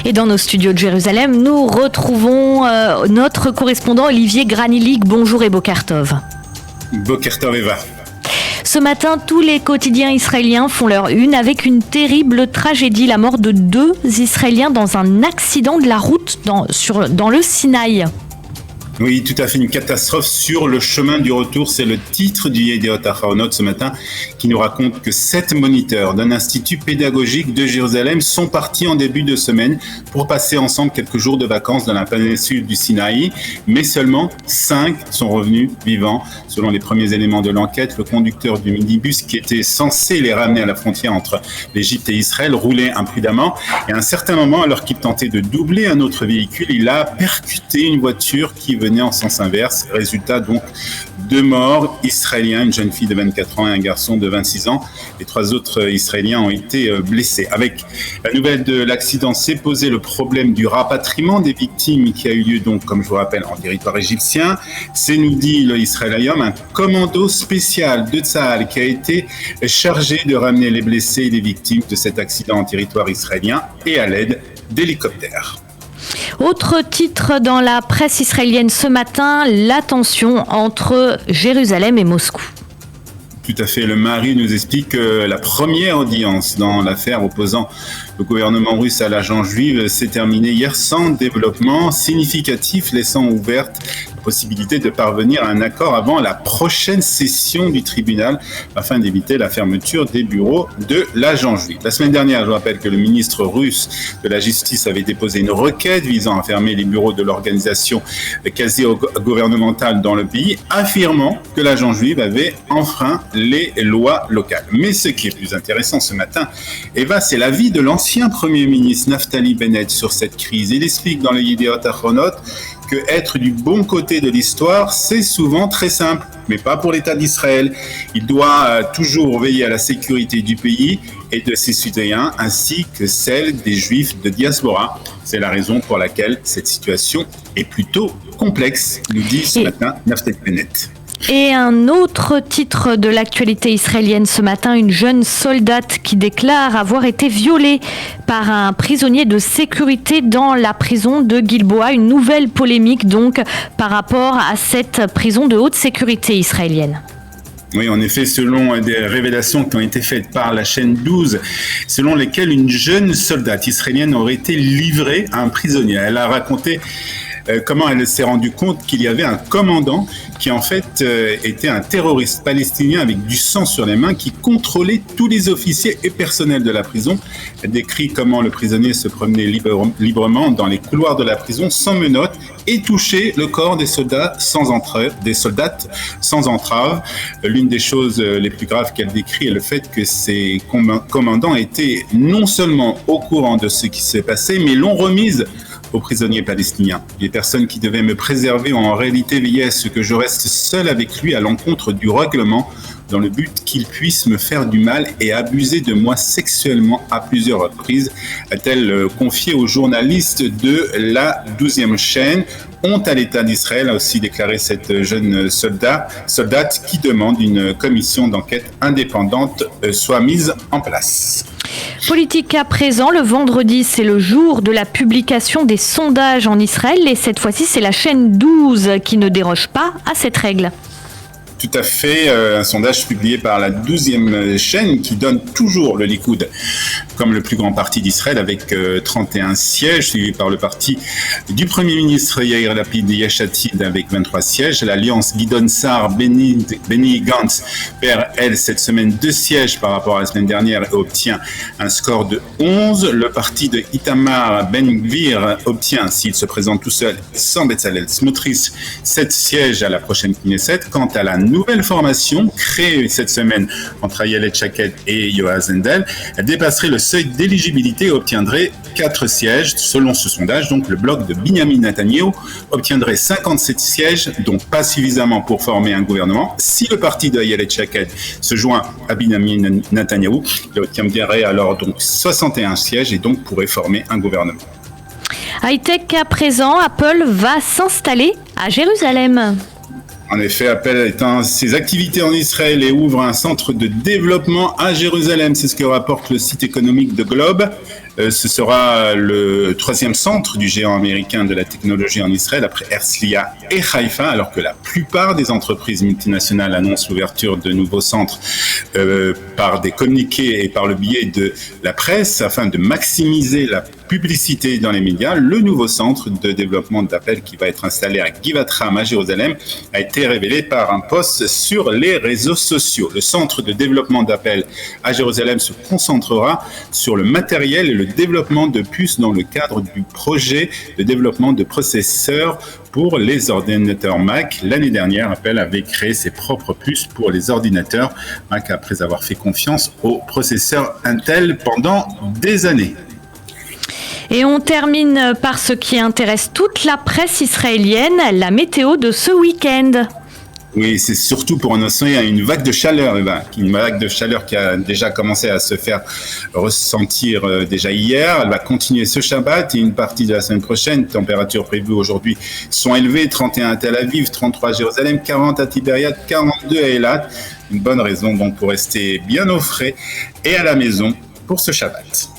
Et dans nos studios de Jérusalem, nous retrouvons notre correspondant Olivier Granilic. Bonjour et Boker Tov. Boker Tov Eva. Ce matin, tous les quotidiens israéliens font leur une avec une terrible tragédie, la mort de 2 Israéliens dans un accident de la route dans le Sinaï. Oui, tout à fait, une catastrophe sur le chemin du retour. C'est le titre du Yediot Ahronoth ce matin qui nous raconte que 7 moniteurs d'un institut pédagogique de Jérusalem sont partis en début de semaine pour passer ensemble quelques jours de vacances dans la péninsule du Sinaï. Mais seulement 5 sont revenus vivants. Selon les premiers éléments de l'enquête, le conducteur du minibus qui était censé les ramener à la frontière entre l'Égypte et Israël roulait imprudemment. Et à un certain moment, alors qu'il tentait de doubler un autre véhicule, il a percuté une voiture qui venait en sens inverse. Résultat donc 2 morts israéliens, une jeune fille de 24 ans et un garçon de 26 ans. Les 3 autres Israéliens ont été blessés. Avec la nouvelle de l'accident, s'est posé le problème du rapatriement des victimes qui a eu lieu donc, comme je vous rappelle, en territoire égyptien. C'est, nous dit le Israël Hayom, un commando spécial de Tsahal qui a été chargé de ramener les blessés et les victimes de cet accident en territoire israélien et à l'aide d'hélicoptères. Autre titre dans la presse israélienne ce matin, la tension entre Jérusalem et Moscou. Tout à fait. Le Mari nous explique que la première audience dans l'affaire opposant le gouvernement russe à l'agence juive s'est terminée hier sans développement significatif, laissant ouverte la possibilité de parvenir à un accord avant la prochaine session du tribunal afin d'éviter la fermeture des bureaux de l'agence juive. La semaine dernière, je rappelle que le ministre russe de la Justice avait déposé une requête visant à fermer les bureaux de l'organisation quasi-gouvernementale dans le pays, affirmant que l'agence juive avait enfreint les lois locales. Mais ce qui est plus intéressant ce matin, Eva, c'est l'avis de l'ancien Premier ministre Naftali Bennett sur cette crise. Il explique dans le Yediot Ahronoth que être du bon côté de l'histoire, c'est souvent très simple, mais pas pour l'État d'Israël. Il doit toujours veiller à la sécurité du pays et de ses citoyens, ainsi que celle des Juifs de diaspora. C'est la raison pour laquelle cette situation est plutôt complexe, nous dit ce matin Naftali Bennett. Et un autre titre de l'actualité israélienne ce matin, une jeune soldate qui déclare avoir été violée par un prisonnier de sécurité dans la prison de Gilboa. Une nouvelle polémique donc par rapport à cette prison de haute sécurité israélienne. Oui, en effet, selon des révélations qui ont été faites par la chaîne 12, selon lesquelles une jeune soldate israélienne aurait été livrée à un prisonnier. Elle a raconté comment elle s'est rendue compte qu'il y avait un commandant qui en fait était un terroriste palestinien avec du sang sur les mains qui contrôlait tous les officiers et personnels de la prison. Elle décrit comment le prisonnier se promenait librement dans les couloirs de la prison sans menottes et touchait le corps des soldats sans entrave. L'une des choses les plus graves qu'elle décrit est le fait que ces commandants étaient non seulement au courant de ce qui s'est passé, mais l'ont remise aux prisonniers palestiniens. Les personnes qui devaient me préserver ont en réalité veillé à ce que je reste seul avec lui à l'encontre du règlement dans le but qu'il puisse me faire du mal et abuser de moi sexuellement à plusieurs reprises, a-t-elle confié aux journalistes de la 12e chaîne. Honte à l'État d'Israël, a aussi déclaré cette jeune soldate qui demande une commission d'enquête indépendante soit mise en place. Politique à présent, le vendredi, c'est le jour de la publication des sondages en Israël et cette fois-ci, c'est la chaîne 12 qui ne déroge pas à cette règle. Tout à fait, un sondage publié par la 12e chaîne qui donne toujours le Likoud comme le plus grand parti d'Israël avec 31 sièges, suivi par le parti du Premier ministre Yair Lapid Yesh Atid avec 23 sièges. L'alliance Gidon Sa'ar Benny Gantz perd, elle, cette semaine 2 sièges par rapport à la semaine dernière et obtient un score de 11. Le parti de Itamar Ben-Gvir obtient, s'il se présente tout seul, sans Bezalel Smotrich, 7 sièges à la prochaine Knesset. Quant à la nouvelle formation créée cette semaine entre Ayelet Shaked et Yoaz Hendel, elle dépasserait le seuil d'éligibilité et obtiendrait 4 sièges. Selon ce sondage, donc, le bloc de Binyamin Netanyahu obtiendrait 57 sièges, donc pas suffisamment pour former un gouvernement. Si le parti de Ayelet Shaked se joint à Binyamin Netanyahu, il obtiendrait alors donc 61 sièges et donc pourrait former un gouvernement. High-tech à présent, Apple va s'installer à Jérusalem. En effet, Apple étend ses activités en Israël et ouvre un centre de développement à Jérusalem. C'est ce que rapporte le site économique de Globe. Ce sera le 3e centre du géant américain de la technologie en Israël, après Herzliya et Haïfa, alors que la plupart des entreprises multinationales annoncent l'ouverture de nouveaux centres par des communiqués et par le biais de la presse, afin de maximiser la publicité dans les médias. Le nouveau centre de développement d'Apple, qui va être installé à Givat Ram à Jérusalem, a été révélé par un post sur les réseaux sociaux. Le centre de développement d'Apple à Jérusalem se concentrera sur le matériel et le développement de puces dans le cadre du projet de développement de processeurs pour les ordinateurs Mac. L'année dernière, Apple avait créé ses propres puces pour les ordinateurs Mac après avoir fait confiance aux processeurs Intel pendant des années. Et on termine par ce qui intéresse toute la presse israélienne, la météo de ce week-end. Oui, c'est surtout pour annoncer une vague de chaleur, une vague de chaleur qui a déjà commencé à se faire ressentir déjà hier. Elle va continuer ce Shabbat et une partie de la semaine prochaine. Les températures prévues aujourd'hui sont élevées, 31 à Tel Aviv, 33 à Jérusalem, 40 à Tibériade, 42 à Eilat. Une bonne raison donc pour rester bien au frais et à la maison pour ce Shabbat.